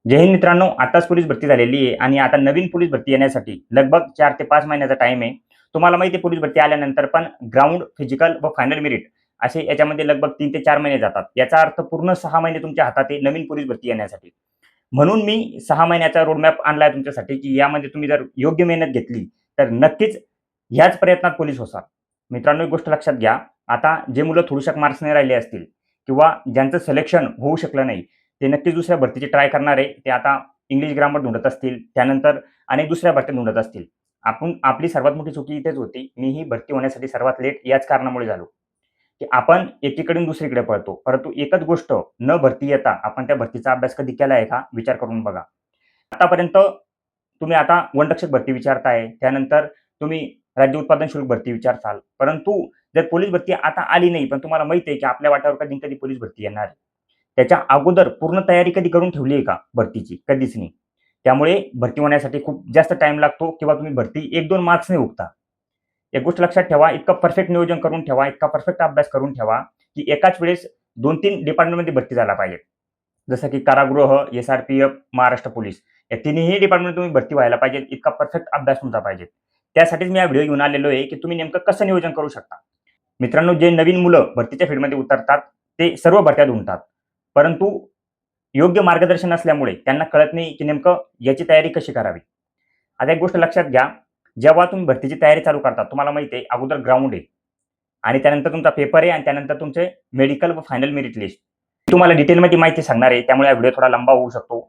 जय हिंद मित्रांनो, आताच पोलीस भरती झालेली आहे आणि आता नवीन पोलीस भरती येण्यासाठी लगभग 4 ते 5 महिन्याचा टाईम आहे. तुम्हाला माहिती आहे पोलीस भरती आल्यानंतर पण ग्राउंड, फिजिकल व फायनल मेरिट असे याच्यामध्ये लगभग 3 ते 4 महिने जातात. याचा अर्थ पूर्ण 6 महिने तुमच्या हातात आहे नवीन पोलीस भरती येण्यासाठी. म्हणून मी 6 महिन्याचा रोडमॅप आणलाय तुमच्यासाठी, की यामध्ये तुम्ही जर योग्य मेहनत घेतली, तर नक्कीच ह्याच प्रयत्नात पोलीस होसाल. मित्रांनो, एक गोष्ट लक्षात घ्या. आता जे मुलं थोडक्यात मार्क्सने राहिले असतील किंवा ज्यांचं सिलेक्शन होऊ शकलं नाही, ते नक्कीच दुसऱ्या भरतीची ट्राय करणार आहे. ते आता इंग्लिश ग्रामर ढूंढत असतील, त्यानंतर अनेक दुसऱ्या भरत्या ढूंढत असतील. आपली सर्वात मोठी चुकी इथेच होती. मीही भरती होण्यासाठी सर्वात लेट याच कारणामुळे झालो, की आपण एकीकडून दुसरीकडे पळतो. परंतु एकच गोष्ट न भरती येता आपण त्या भरतीचा अभ्यास कधी केला आहे का? विचार करून बघा. आतापर्यंत तुम्ही आता वनरक्षक भरती विचारताय, त्यानंतर तुम्ही राज्य उत्पादन शुल्क भरती विचारसाल. परंतु जर पोलीस भरती आता आली नाही, पण तुम्हाला माहिती आहे, की आपल्या वाट्यावर कधी ना कधी पोलीस भरती येणार आहे. त्याच्या अगोदर पूर्ण तयारी कधी करून ठेवली आहे का भरतीची? कधीच नाही. त्यामुळे भरती होण्यासाठी खूप जास्त टाईम लागतो किंवा तुम्ही भरती 1-2 मार्क्सने हुकता. एक गोष्ट लक्षात ठेवा, इतकं परफेक्ट नियोजन करून ठेवा, इतका परफेक्ट अभ्यास करून ठेवा, की एकाच वेळेस 2-3 डिपार्टमेंटमध्ये भरती झाला पाहिजे. जसं की कारागृह, एस-आर-पी-एफ, महाराष्ट्र पोलीस या तिन्ही डिपार्टमेंट तुम्ही भरती व्हायला पाहिजे. इतका परफेक्ट अभ्यास तुमचा पाहिजे. त्यासाठीच मी हा व्हिडिओ घेऊन आलेलो आहे, की तुम्ही नेमकं कसं नियोजन करू शकता. मित्रांनो, जे नवीन मुलं भरतीच्या फील्डमध्ये उतरतात, ते सर्व भरत्या ढूंढतात. परंतु योग्य मार्गदर्शन नसल्यामुळे त्यांना कळत नाही, की नेमकं याची तयारी कशी करावी. आता एक गोष्ट लक्षात घ्या, जेव्हा तुम्ही भरतीची तयारी चालू करता, तुम्हाला माहिती आहे अगोदर ग्राउंड आहे आणि त्यानंतर तुमचा पेपर आहे आणि त्यानंतर तुमचे मेडिकल व फायनल मेरिट लिस्ट. तुम्हाला डिटेलमध्ये माहिती सांगणार आहे, त्यामुळे हा व्हिडिओ थोडा लंबा होऊ शकतो.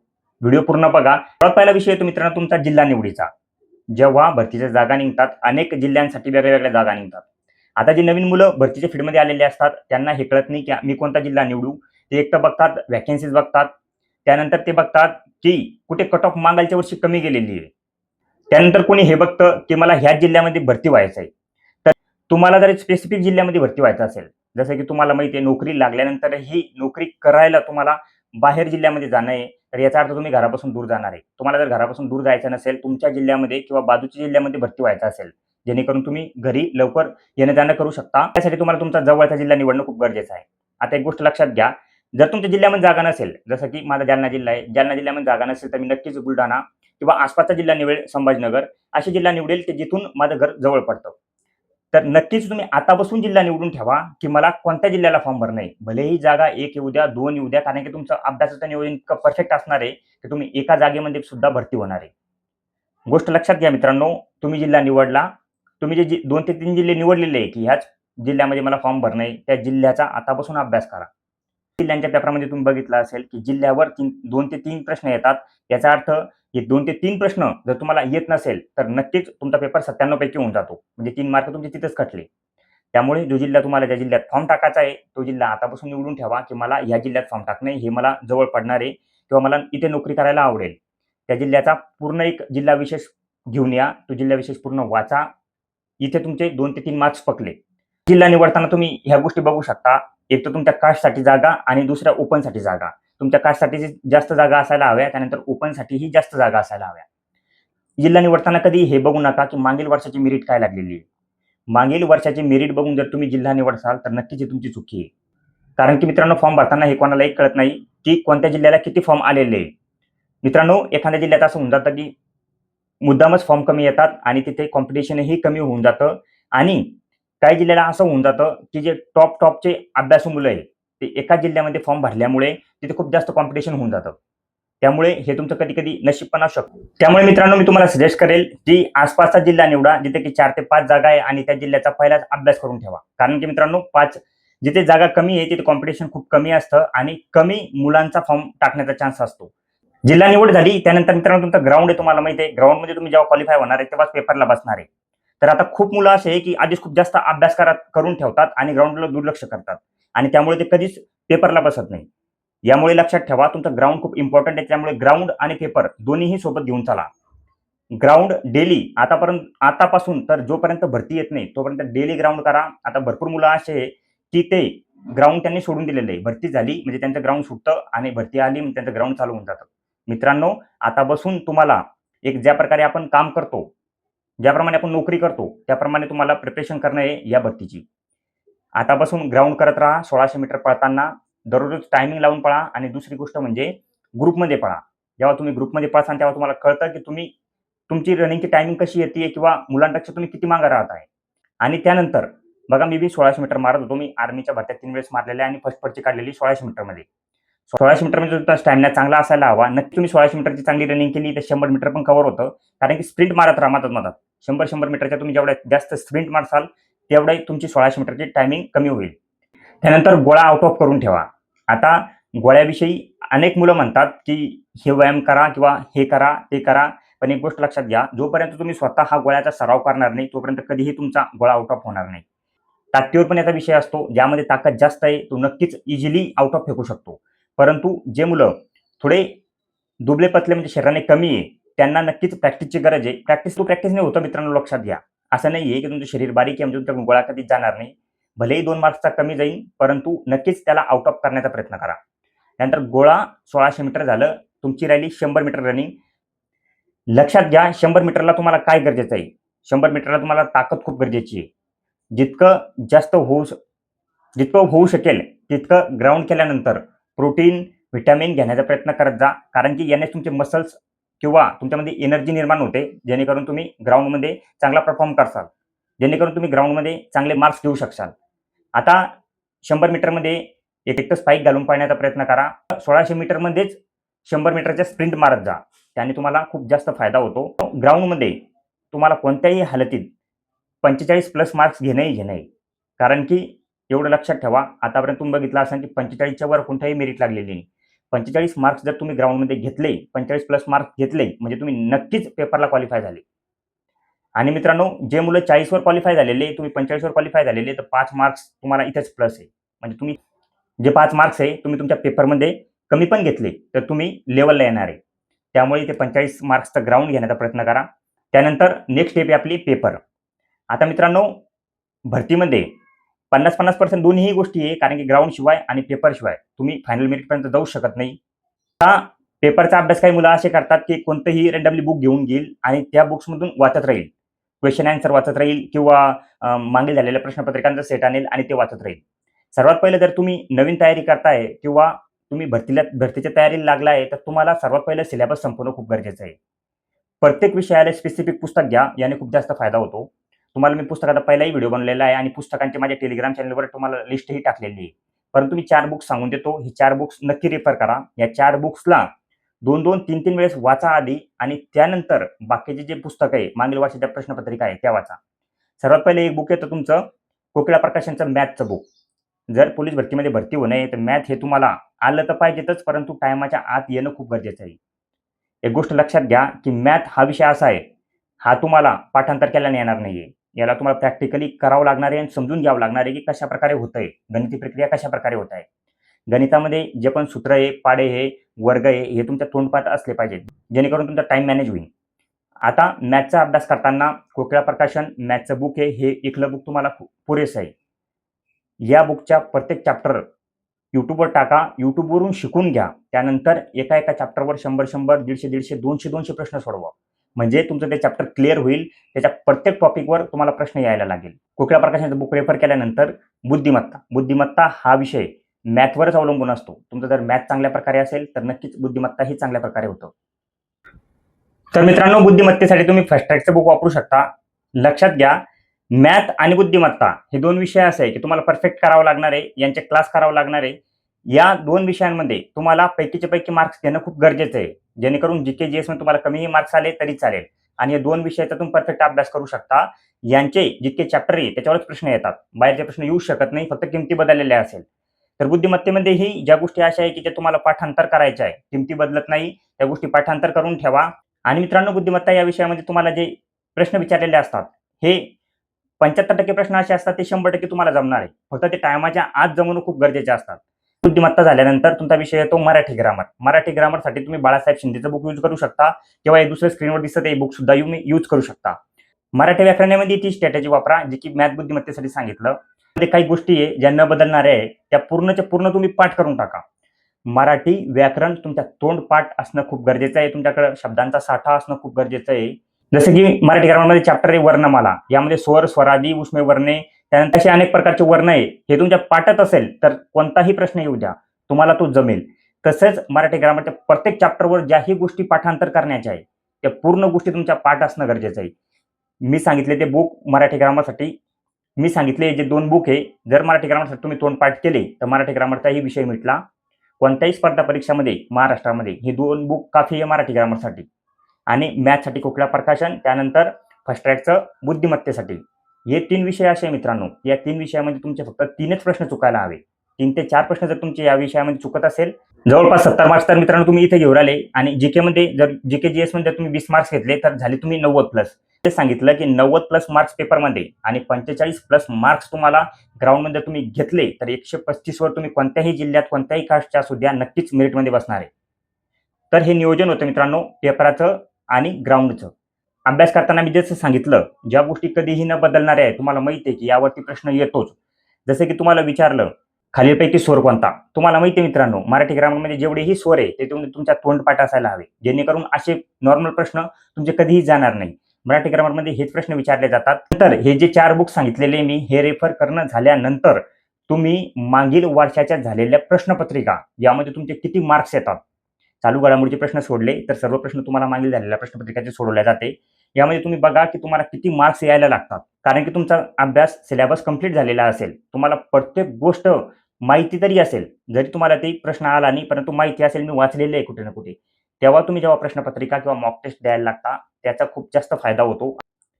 व्हिडिओ पूर्ण बघा. सर्वात पहिला विषय येतो मित्रांनो तुमचा जिल्हा निवडीचा. जेव्हा भरतीच्या जागा निघतात, अनेक जिल्ह्यांसाठी वेगळ्या-वेगळ्या जागा निघतात. आता जी नवीन मुलं भरतीच्या फील्डमध्ये आलेले असतात, त्यांना हे कळत नाही, की मी कोणता जिल्हा निवडू. ते एक तर बघतात व्हॅकन्सीज बघतात. त्यानंतर ते बघतात, की कुठे कट ऑफ मागच्या वर्षी कमी गेलेली आहे. त्यानंतर कोणी हे बघतं, की मला ह्याच जिल्ह्यामध्ये भरती व्हायचं आहे. तर तुम्हाला जर स्पेसिफिक जिल्ह्यामध्ये भरती व्हायचं असेल, जसं की तुम्हाला माहिती आहे नोकरी लागल्यानंतरही नोकरी करायला तुम्हाला बाहेर जिल्ह्यामध्ये जाणं आहे, तर याचा अर्थ तुम्ही घरापासून दूर जाणार आहे. तुम्हाला जर घरापासून दूर जायचं नसेल, तुमच्या जिल्ह्यामध्ये किंवा बाजूच्या जिल्ह्यामध्ये भरती व्हायचं असेल, जेणेकरून तुम्ही घरी लवकर येणं-जाणं करू शकता. त्यासाठी तुम्हाला तुमचा जवळचा जिल्हा निवडणं खूप गरजेचं आहे. आता एक गोष्ट लक्षात घ्या, जर तुमच्या जिल्ह्यामध्ये जागा नसेल, जसं की माझा जालना जिल्हा आहे. जालना जिल्ह्यामध्ये जागा नसेल, तर मी नक्कीच बुलढाणा किंवा आसपासचा जिल्हा निवडेल, संभाजीनगर असे जिल्हा निवडेल, की जिथून माझं घर जवळ पडतं. तर नक्कीच तुम्ही आतापासून जिल्हा निवडून ठेवा, की मला कोणत्या जिल्ह्याला फॉर्म भरणं आहे. भलेही जागा 1 येऊ द्या, 2 येऊ द्या, कारण की तुमचं अभ्यासाचं नियोजन इतकं परफेक्ट असणार आहे, की तुम्ही एका जागेमध्ये सुद्धा भरती होणार आहे. गोष्ट लक्षात घ्या मित्रांनो, तुम्ही जिल्हा निवडला. तुम्ही जे 2 ते 3 जिल्हे निवडलेले आहे, की ह्याच जिल्ह्यामध्ये मला फॉर्म भरणं आहे, त्या जिल्ह्याचा आतापासून अभ्यास करा. जिल्ह्यांच्या पेपरमध्ये तुम्ही बघितलं असेल, की जिल्ह्यावर 2 ते 3 प्रश्न येतात. याचा अर्थ हे 2 ते 3 प्रश्न जर तुम्हाला येत नसेल, तर नक्कीच तुमचा पेपर 97 पैकी होऊन जातो. म्हणजे 3 मार्क तुमचे तिथेच कटले. त्यामुळे जो जिल्हा तुम्हाला ज्या जिल्ह्यात फॉर्म टाकायचा आहे, तो जिल्हा आतापासून निवडून ठेवा, की मला ह्या जिल्ह्यात फॉर्म टाकणं आहे, हे मला जवळ पडणार आहे किंवा मला इथे नोकरी करायला आवडेल. त्या जिल्ह्याचा पूर्ण एक जिल्हा विशेष घेऊन या. तो जिल्हा विशेष पूर्ण वाचा. इथे तुमचे 2 ते 3 मार्क्स पकडले. जिल्हा निवडताना तुम्ही ह्या गोष्टी बघू शकता. एक तर तुमच्या कास्टसाठी जागा आणि दुसऱ्या ओपनसाठी जागा. तुमच्या कास्टसाठी जास्त जागा असायला हव्या, त्यानंतर ओपनसाठीही जास्त जागा असायला हव्या. जिल्हा निवडताना कधी हे बघू नका, की मागील वर्षाची मेरिट काय लागलेली आहे. मागील वर्षाची मेरिट बघून जर तुम्ही जिल्हा निवडसाल, तर नक्कीच ही तुमची चुकी आहे. कारण की मित्रांनो फॉर्म भरताना हे कोणालाही कळत नाही, की कोणत्या जिल्ह्याला किती फॉर्म आलेले आहे. मित्रांनो, एखाद्या जिल्ह्यात असं होऊन जातं, की मुद्दामच फॉर्म कमी येतात आणि तिथे कॉम्पिटिशनही कमी होऊन जातं आणि काही जिल्ह्याला असं होऊन जातं, की जे टॉपचे अभ्यासू मुलं आहे, ते एकाच जिल्ह्यामध्ये फॉर्म भरल्यामुळे तिथे खूप जास्त कॉम्पिटिशन होऊन जातं. त्यामुळे हे तुमचं कधी-कधी नशीब पण असू शकतं. त्यामुळे मित्रांनो मी तुम्हाला सजेस्ट करेल, की आसपासचा जिल्हा निवडा, जिथे की 4 ते 5 जागा आहे आणि त्या जिल्ह्याचा पहिलाच अभ्यास करून ठेवा. कारण की मित्रांनो जिथे जागा कमी आहे, तिथे कॉम्पिटिशन खूप कमी असतं आणि कमी मुलांचा फॉर्म टाकण्याचा चान्स असतो. जिल्हा निवड झाली त्यानंतर मित्रांनो तुमचा ग्राउंड आहे तुम्हाला माहिती आहे. ग्राउंडमध्ये तुम्ही जेव्हा क्वालिफाय होणार आहे, तेव्हाच पेपरला बसणार आहे. तर आता खूप मुलं असे आहे, की आधीच खूप जास्त अभ्यास करून ठेवतात आणि ग्राउंडला दुर्लक्ष करतात आणि त्यामुळे ते कधीच पेपरला बसत नाही. यामुळे लक्षात ठेवा तुमचं ग्राउंड खूप इम्पॉर्टंट आहे. त्यामुळे ग्राउंड आणि पेपर दोन्हीही सोबत घेऊन चला. ग्राउंड डेली आतापासून तर जोपर्यंत भरती येत नाही, तोपर्यंत डेली ग्राउंड करा. आता भरपूर मुलं असे आहे, की ते ग्राउंड त्यांनी सोडून दिलेलं आहे. भरती झाली म्हणजे त्यांचं ग्राउंड सुटतं आणि भरती आली म्हणजे त्यांचं ग्राउंड चालू होऊन जातं. मित्रांनो, आतापासून तुम्हाला एक ज्या प्रकारे आपण काम करतो, ज्याप्रमाणे आपण नोकरी करतो, त्याप्रमाणे तुम्हाला प्रिपरेशन करणं आहे या भरतीची. आतापासून ग्राउंड करत राहा. 1600 मीटर पळताना दररोज टायमिंग लावून पळा आणि दुसरी गोष्ट म्हणजे ग्रुपमध्ये पळा. जेव्हा तुम्ही ग्रुपमध्ये पाहता तेव्हा तुम्हाला कळतं की तुमची रनिंगची टायमिंग कशी येते किंवा मुलांपेक्षा तुम्ही किती मागे राहत आहे. आणि त्यानंतर बघा, मी 1600 मीटर मारत होतो. मी आर्मीच्या भरत्या 3 वेळेस मारलेल्या आणि फर्स्ट पर्ची काढलेली 1600 मीटरमध्ये. 1600 मीटरमध्ये तुमचा स्टॅमिना चांगला असायला हवा. नक्की तुम्ही 1600 मीटरची चांगली रनिंग केली तर 100 मीटर पण कव्हर होतं. कारण की स्प्रिंट मारत राहा मधात. 100 मीटरच्या तुम्ही जेवढ्या जास्त स्प्रिंट मारसाल तेवढी तुमची 1600 मीटरची टायमिंग कमी होईल. त्यानंतर गोळा आउट ऑफ करून ठेवा. आता गोळ्याविषयी अनेक मुलं म्हणतात की हे व्यायाम करा किंवा हे करा ते करा. पण एक गोष्ट लक्षात घ्या, जोपर्यंत तुम्ही स्वतः हा गोळ्याचा सराव करणार नाही तोपर्यंत कधीही तुमचा गोळा आउट ऑफ होणार नाही. ताकदीवर पण याचा विषय असतो. ज्यामध्ये ताकद जास्त आहे तो नक्कीच इझिली आउट ऑफ फेकू शकतो. परंतु जे मुलं थोडे दुबळे पतले म्हणजे शरीराने कमी आहे त्यांना नक्कीच प्रॅक्टिसची गरज आहे. प्रॅक्टिस नाही होतं मित्रांनो, लक्षात घ्या. असं नाही आहे की तुमचं शरीर बारीक आहे म्हणजे तुमच्या गोळा कधीच जाणार नाही. भलेही 2 मार्क्सचा कमी जाईल परंतु नक्कीच त्याला आउट ऑफ करण्याचा प्रयत्न करा. त्यानंतर गोळा 1600 मीटर झालं, तुमची राहिली 100 मीटर रनिंग. लक्षात घ्या, 100 मीटरला तुम्हाला काय गरजेचं आहे? 100 मीटरला तुम्हाला ताकद खूप गरजेची आहे. जितकं होऊ शकेल तितकं ग्राउंड केल्यानंतर प्रोटीन, व्हिटॅमिन घेण्याचा प्रयत्न करत जा. कारण की याने तुमचे मसल्स किंवा तुमच्यामध्ये एनर्जी निर्माण होते, जेणेकरून तुम्ही ग्राउंडमध्ये चांगला परफॉर्म करसाल. जेणेकरून तुम्ही ग्राउंडमध्ये चांगले मार्क्स घेऊ शकसाल. आता 100 मीटरमध्ये एक स्पाईक घालून पळण्याचा प्रयत्न करा. 1600 मीटरमध्येच 100 मीटरच्या स्प्रिंट मारत जा. त्याने तुम्हाला खूप जास्त फायदा होतो. ग्राउंडमध्ये तुम्हाला कोणत्याही हालतीत 45 प्लस मार्क्स घेणे. कारण की एवढं लक्षात ठेवा, आतापर्यंत तुम्ही बघितलं असाल की 45च्या वर कोणत्याही मेरिट लागलेली नाही. 45 मार्क्स जर तुम्ही ग्राउंडमध्ये घेतले, 45 प्लस मार्क्स घेतले म्हणजे तुम्ही नक्कीच पेपरला क्वालिफाय झाले. आणि मित्रांनो, जे मुलं 40 वर क्वालिफाय झालेले, तुम्ही 45 वर क्वालिफाय झालेले, तर 5 मार्क्स तुम्हाला इथेच प्लस आहे. म्हणजे तुम्ही जे 5 मार्क्स आहे तुम्ही तुमच्या पेपरमध्ये कमी पण घेतले तर तुम्ही लेवलला येणार आहे. त्यामुळे ते 45 मार्क्सचा ग्राउंड घेण्याचा प्रयत्न करा. त्यानंतर नेक्स्ट स्टेप आहे आपली पेपर. आता मित्रांनो, भरतीमध्ये 50-50% दोन्ही गोष्टी आहे. कारण की ग्राउंड शिवाय आणि पेपर शिवाय तुम्ही फायनल मेरिटपर्यंत जाऊ शकत नाही. आता पेपरचा अभ्यास काही मुलं असे करतात की कोणतंही रँडमली बुक घेऊन घेईल आणि त्या बुक्समधून वाचत राहील. क्वेश्चन आन्सर वाचत राहील किंवा मागे झालेल्या प्रश्नपत्रिकांचा सेट आणेल आणि ते वाचत राहील. सर्वात पहिलं जर तुम्ही नवीन तयारी करताय किंवा तुम्ही भरतीच्या तयारीला लागला आहे तर तुम्हाला सर्वात पहिलं सिलेबस संपवणं खूप गरजेचं आहे. प्रत्येक विषयाला स्पेसिफिक पुस्तक घ्या, याने खूप जास्त फायदा होतो. तुम्हाला मी पुस्तकाचा पहिलाही व्हिडिओ बनवलेला आहे आणि पुस्तकांची माझ्या टेलिग्राम चॅनलवर तुम्हाला लिस्टही टाकलेली आहे. परंतु मी 4 बुक्स सांगून देतो. ही 4 बुक्स नक्की रेफर करा. या 4 बुक्सला 2-2, 3-3 वेळेस वाचा आधी आणि त्यानंतर बाकीचे जे पुस्तक आहे, मागील वर्षाच्या प्रश्नपत्रिका आहे त्या वाचा. सर्वात पहिले एक बुक येतं तुमचं कोकिळा प्रकाशनचं मॅथचं बुक. जर पोलीस भरतीमध्ये भरती होणे तर मॅथ हे तुम्हाला आलं तर पाहिजेतच, परंतु टायमाच्या आत येणं खूप गरजेचं आहे. एक गोष्ट लक्षात घ्या की मॅथ हा विषय असा आहे, हा तुम्हाला पाठांतर केल्याने येणार नाहीये. याला तुम्हाला प्रॅक्टिकली करावं लागणार आहे आणि समजून घ्यावं लागणार आहे की कशा प्रकारे होतंय, गणिती प्रक्रिया कशा प्रकारे होत आहे. गणितामध्ये जे पण सूत्र आहे, पाढे आहे, वर्ग आहे, हे तुमच्या तोंडपाठ असले पाहिजेत, जेणेकरून तुमचा टाइम मॅनेज होईल. आता मॅथचा अभ्यास करताना कोकिळा प्रकाशन मॅथचं बुक आहे, हे एकलं बुक तुम्हाला पुरेसं आहे. या बुकच्या प्रत्येक चॅप्टर YouTubeवर टाका, YouTubeवरून शिकून घ्या. त्यानंतर एका चॅप्टरवर 100-100, 150-150, 200-200 प्रश्न सोडवा. म्हणजे तुमचं ते चॅप्टर क्लिअर होईल. त्याच्या प्रत्येक टॉपिकवर तुम्हाला प्रश्न यायला लागेल. कोकिळा प्रकाशनचं बुक रेफर केल्यानंतर बुद्धिमत्ता हा विषय मॅथवरच अवलंबून असतो. तुमचं जर मॅथ चांगल्या प्रकारे असेल तर नक्कीच बुद्धिमत्ताही चांगल्या प्रकारे होतं. तर मित्रांनो, बुद्धिमत्तेसाठी तुम्ही फर्स्ट ट्रॅकचं बुक वापरू शकता. लक्षात घ्या, मॅथ आणि बुद्धिमत्ता हे 2 विषय असे आहे की तुम्हाला परफेक्ट करावं लागणार आहे, यांचे क्लास करावं लागणार आहे. या 2 विषयांमध्ये तुम्हाला पैकीचे पैकी मार्क्स घेणं खूप गरजेचं आहे. जेणेकरून जीके जीएसमध्ये तुम्हाला कमीही मार्क्स आले तरी चालेल आणि या 2 विषयाचा तुम्ही परफेक्ट अभ्यास करू शकता. यांचे जितके चॅप्टर आहे त्याच्यावरच प्रश्न येतात, बाहेरचे प्रश्न येऊ शकत नाही, फक्त किमती बदललेल्या असेल. तर बुद्धिमत्तेमध्येही ज्या गोष्टी अशा आहे की जे तुम्हाला पाठांतर करायच्या आहे, किमती बदलत नाही, त्या गोष्टी पाठांतर करून ठेवा. आणि मित्रांनो, बुद्धिमत्ता या विषयामध्ये तुम्हाला जे प्रश्न विचारलेले असतात हे 75% प्रश्न असे असतात ते 100% तुम्हाला जमणार आहे. फक्त ते टायमाच्या आत जमवणं खूप गरजेचे असतात. बुद्धिमत्ता झाल्यानंतर तुमचा विषय येतो मराठी ग्रामर. मराठी ग्रामरसाठी तुम्ही बाळासाहेब शिंदेचं बुक यूज करू शकता किंवा हे दुसऱ्या स्क्रीनवर दिसत आहे बुक सुद्धा तुम्ही यूज करू शकता. मराठी व्याकरणामध्ये ती स्ट्रॅटेजी वापरा जी की मॅथ बुद्धिमत्तेसाठी सांगितलं. काही गोष्टी आहे ज्या न बदलणाऱ्या आहे त्या पूर्णच्या पूर्ण तुम्ही पाठ करून टाका. मराठी व्याकरण तुमच्या तोंडपाठ असणं खूप गरजेचं आहे. तुमच्याकडे शब्दांचा साठा असणं खूप गरजेचं आहे. जसं की मराठी ग्रामरमध्ये चॅप्टर आहे वर्णमाला. यामध्ये स्वर, स्वरादी, उष्मे वर्णे, त्यानंतर असे अनेक प्रकारचे वर्ण आहे. हे तुमच्या पाठात असेल तर कोणताही प्रश्न येऊ द्या, तुम्हाला तो जमेल. तसंच मराठी ग्रामरच्या प्रत्येक चॅप्टरवर ज्याही गोष्टी पाठांतर करण्याच्या आहे त्या पूर्ण गोष्टी तुमच्या पाठ असणं गरजेचं आहे. मी सांगितले ते बुक मराठी ग्रामरसाठी मी सांगितले जे 2 बुक आहे, जर मराठी ग्रामरसाठी तुम्ही तोंडपाठ केले तर मराठी ग्रामरचाही विषय मिटला. कोणत्याही स्पर्धा परीक्षामध्ये महाराष्ट्रामध्ये हे 2 बुक काफी आहे मराठी ग्रामरसाठी. आणि मॅथ्ससाठी कोकिळा प्रकाशन, त्यानंतर फर्स्ट ट्रॅकचं बुद्धिमत्तेसाठी. हे 3 विषय असे आहे मित्रांनो, या 3 विषयामध्ये तुमचे फक्त 3च प्रश्न चुकायला हवे. 3 ते 4 प्रश्न जर तुमचे या विषयामध्ये चुकत असेल, जवळपास 70 मार्क्स तर मित्रांनो तुम्ही इथे घेऊन आले. आणि जीकेमध्ये जर जीके जीएस मध्ये तुम्ही 20 मार्क्स घेतले तर झाले तुम्ही 90+. ते सांगितलं की 90+ मार्क्स पेपरमध्ये आणि 45+ मार्क्स तुम्हाला ग्राउंडमध्ये तुम्ही घेतले तर 135 वर तुम्ही कोणत्याही जिल्ह्यात कोणत्याही कास्टच्या सुद्धा नक्कीच मेरिटमध्ये बसणार आहे. तर हे नियोजन होतं मित्रांनो पेपराचं आणि ग्राउंडचं. अभ्यास करताना मी जसं सांगितलं, ज्या गोष्टी कधीही न बदलणाऱ्या आहेत, तुम्हाला माहिती आहे की यावरती प्रश्न येतोच. जसं की तुम्हाला विचारलं खालीलपैकी स्वर कोणता? तुम्हाला माहिती आहे मित्रांनो, मराठी ग्रामरमध्ये जेवढेही स्वर आहे ते तुमच्या तोंडपाठ असायला हवे, जेणेकरून असे नॉर्मल प्रश्न तुमचे कधीही जाणार नाही. मराठी ग्रामरमध्ये हेच प्रश्न विचारले जातात. तर हे जे 4 बुक सांगितलेले मी हे रेफर करणं झाल्यानंतर तुम्ही मागील वर्षाच्या झालेल्या प्रश्नपत्रिका यामध्ये तुमचे किती मार्क्स येतात, चालू घडामोडीचे प्रश्न सोडले तर सर्व प्रश्न तुम्हाला मागील झालेल्या प्रश्नपत्रिकेचे सोडवले जाते. यामध्ये तुम्ही बघा की तुम्हाला किती मार्क्स यायला लागतात, कारण की तुमचा अभ्यास सिलेबस कंप्लीट झालेला असेल. तुम्हाला प्रत्येक गोष्ट माहिती तरी असेल, जरी तुम्हाला ते प्रश्न आला नाही परंतु माहिती असेल, मी वाचलेले आहे कुठे ना कुठे. तेव्हा तुम्ही जेव्हा प्रश्नपत्रिका किंवा मॉक टेस्ट द्यायला लागता त्याचा खूप जास्त फायदा होतो.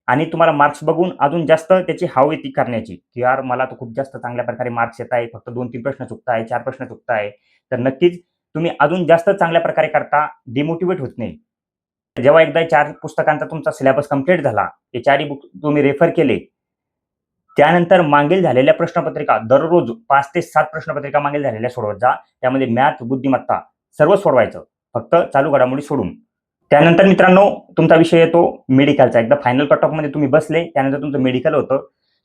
आणि तुम्हाला मार्क्स बघून अजून जास्त त्याची हाव येते करण्याची, की यार मला तर खूप जास्त चांगल्या प्रकारे मार्क्स येत आहे, फक्त 2-3 प्रश्न चुकताय, 4 प्रश्न चुकताय. तर नक्कीच तुम्ही अजून जास्त चांगल्या प्रकारे करता, डिमोटिवेट होत नाही. जेव्हा एकदा 4 पुस्तकांचा तुमचा सिलेबस कंप्लीट झाला, ते 4ही बुक तुम्ही रेफर केले, त्यानंतर मागील झालेल्या प्रश्नपत्रिका दररोज 5 ते 7 प्रश्नपत्रिका मागील झालेल्या सोडवत जा. त्यामध्ये मॅथ, बुद्धिमत्ता सर्व सोडवायचं, फक्त चालू घडामोडी सोडून. त्यानंतर मित्रांनो तुमचा विषय येतो मेडिकलचा. एकदा फायनल कट ऑफमध्ये तुम्ही बसले, त्यानंतर तुमचं मेडिकल होतं.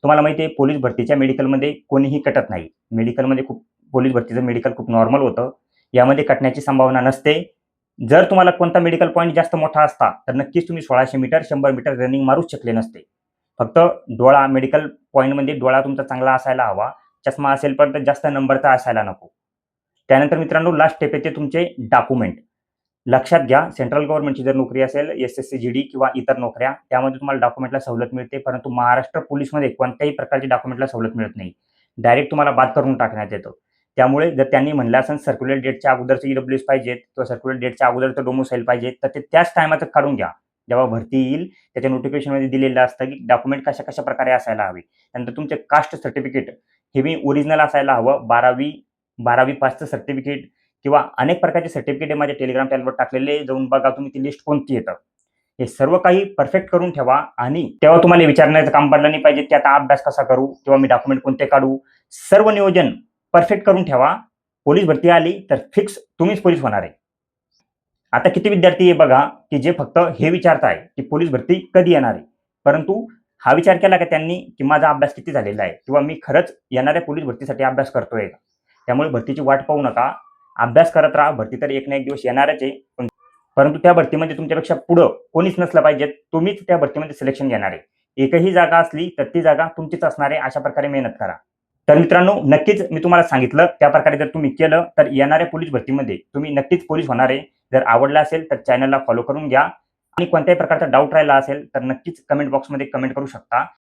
तुम्हाला माहिती आहे पोलीस भरतीच्या मेडिकलमध्ये कोणीही कटत नाही. मेडिकलमध्ये पोलीस भरतीचं मेडिकल खूप नॉर्मल होतं. यामध्ये कटण्याची संभावना नसते. जर तुम्हाला कोणता मेडिकल पॉईंट जास्त मोठा असता तर नक्कीच तुम्ही 1600 मीटर, 100 मीटर रनिंग मारूच शकले नसते. फक्त डोळा मेडिकल पॉईंटमध्ये डोळा तुमचा चांगला असायला हवा. चष्मा असेल पण जास्त नंबरचा असायला नको. त्यानंतर मित्रांनो लास्ट स्टेप येते तुमचे डॉक्युमेंट. लक्षात घ्या, सेंट्रल गव्हर्नमेंटची जर नोकरी असेल, एसएससी जीडी किंवा इतर नोकऱ्या, त्यामध्ये तुम्हाला डॉक्युमेंटला सवलत मिळते, परंतु महाराष्ट्र पोलीसमध्ये कोणत्याही प्रकारची डॉक्युमेंटला सवलत मिळत नाही. डायरेक्ट तुम्हाला बाद करून टाकण्यात येतं. त्यामुळे जर त्यांनी म्हणलं असेल सर्क्युलर डेटच्या अगोदरचे ईडब्ल्यूएस पाहिजेत किंवा सर्क्युलर डेटच्या अगोदरचं डोमोसाईल पाहिजे, तर ते त्याच टायमाचं काढून घ्या. जेव्हा भरती येईल त्याच्या नोटिफिकेशनमध्ये दिलेलं असतं की डॉक्युमेंट कशा कशा प्रकारे असायला हवे. त्यानंतर तुमचे कास्ट सर्टिफिकेट हे बी ओरिजिनल असायला हवं. 12वी पासचं सर्टिफिकेट किंवा अनेक प्रकारचे सर्टिफिकेट माझ्या टेलिग्राम चॅनलवर टाकलेले, जाऊन बघा तुम्ही ती लिस्ट कोणती येतं. हे सर्व काही परफेक्ट करून ठेवा आणि तेव्हा तुम्हाला विचारण्याचं काम पडलं नाही पाहिजे की आता अभ्यास कसा करू किंवा मी डॉक्युमेंट कोणते काढू. सर्व नियोजन परफेक्ट करून ठेवा. पोलीस भरती आली तर फिक्स तुम्हीच पोलीस होणार आहे. आता किती विद्यार्थी आहे बघा की जे फक्त हे विचारताय की पोलीस भरती कधी येणार आहे, परंतु हा विचार केला का त्यांनी की माझा अभ्यास किती झालेला आहे किंवा मी खरंच येणाऱ्या पोलीस भरतीसाठी अभ्यास करतोय का. त्यामुळे भरतीची वाट पाहू नका, अभ्यास करत राहा. भरती तर एक ना एक दिवस येणारच आहे, परंतु त्या भरतीमध्ये तुमच्यापेक्षा पुढं कोणीच नसलं पाहिजे, तुम्हीच त्या भरतीमध्ये सिलेक्शन घेणार आहे. एकही जागा असली तर ती जागा तुमचीच असणार आहे. अशा प्रकारे मेहनत करा. तर मित्रांनो नक्कीच मी तुम्हाला सांगितलं त्या प्रकारे जर तुम्ही केलं तर येणाऱ्या पोलीस भरतीमध्ये तुम्ही नक्कीच पोलीस होणार आहे. जर आवडला असेल तर चॅनलला फॉलो करून घ्या आणि कोणत्याही प्रकारचा डाऊट राहिला असेल तर नक्कीच कमेंट बॉक्समध्ये कमेंट करू शकता.